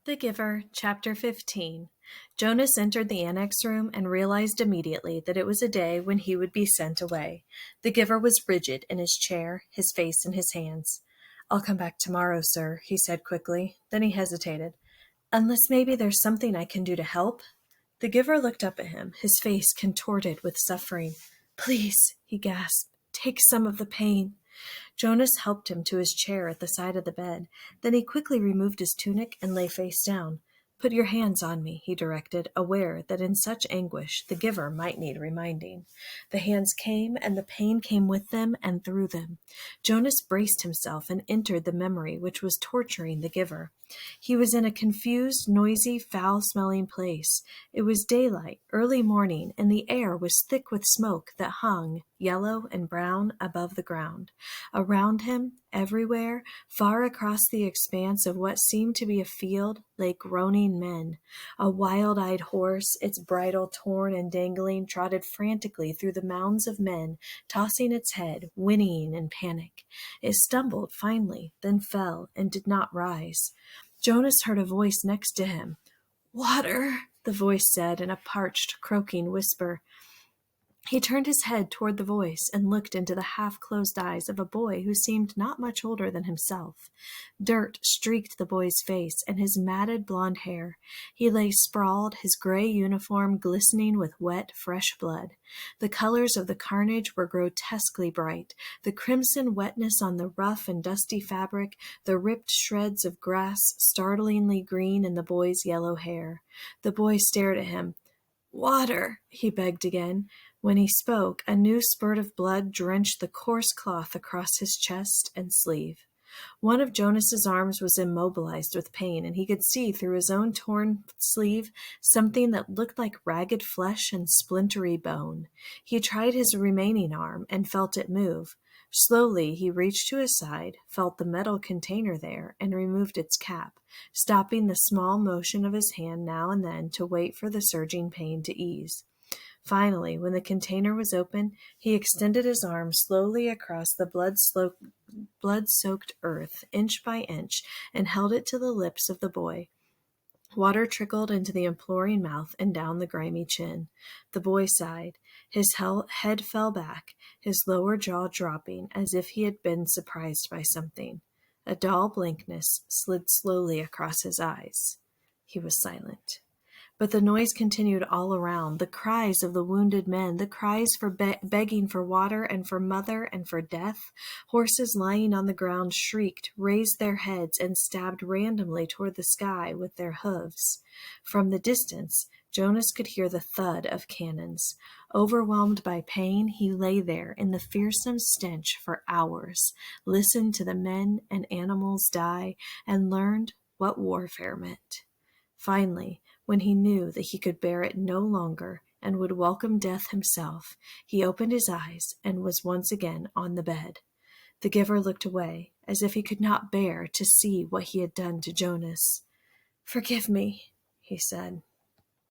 The Giver, Chapter 15. Jonas entered the annex room and realized immediately that it was a day when he would be sent away. The Giver was rigid in his chair, his face in his hands. "I'll come back tomorrow, sir," he said quickly. Then he hesitated. "Unless maybe there's something I can do to help?" The Giver looked up at him, his face contorted with suffering. "Please," he gasped, "take some of the pain." Jonas helped him to his chair at the side of the bed. Then he quickly removed his tunic and lay face down. "Put your hands on me," he directed, aware that in such anguish the Giver might need reminding. The hands came, and the pain came with them and through them. Jonas braced himself and entered the memory which was torturing the Giver. He was in a confused, noisy, foul-smelling place. It was daylight, early morning, and the air was thick with smoke that hung, yellow and brown, above the ground. Around him, everywhere, far across the expanse of what seemed to be a field, lay groaning men. A wild-eyed horse, its bridle torn and dangling, trotted frantically through the mounds of men, tossing its head, whinnying in panic. It stumbled finally, then fell, and did not rise. Jonas heard a voice next to him. "Water," the voice said in a parched, croaking whisper. He turned his head toward the voice and looked into the half-closed eyes of a boy who seemed not much older than himself. Dirt streaked the boy's face and his matted blond hair. He lay sprawled, his gray uniform glistening with wet, fresh blood. The colors of the carnage were grotesquely bright, the crimson wetness on the rough and dusty fabric, the ripped shreds of grass startlingly green in the boy's yellow hair. The boy stared at him. "Water," he begged again. When he spoke, a new spurt of blood drenched the coarse cloth across his chest and sleeve. One of Jonas's arms was immobilized with pain, and he could see through his own torn sleeve something that looked like ragged flesh and splintery bone. He tried his remaining arm and felt it move. Slowly he reached to his side, felt the metal container there, and removed its cap, stopping the small motion of his hand now and then to wait for the surging pain to ease. Finally, when the container was open, he extended his arm slowly across the blood-soaked earth, inch by inch, and held it to the lips of the boy. Water trickled into the imploring mouth and down the grimy chin. The boy sighed. His head fell back, his lower jaw dropping as if he had been surprised by something. A dull blankness slid slowly across his eyes. He was silent. But the noise continued all around, the cries of the wounded men, the cries for begging for water and for mother and for death. Horses lying on the ground shrieked, raised their heads, and stabbed randomly toward the sky with their hooves. From the distance, Jonas could hear the thud of cannons. Overwhelmed by pain, he lay there in the fearsome stench for hours, listened to the men and animals die, and learned what warfare meant. Finally, when he knew that he could bear it no longer and would welcome death himself, he opened his eyes and was once again on the bed. The Giver looked away, as if he could not bear to see what he had done to Jonas. "Forgive me," he said.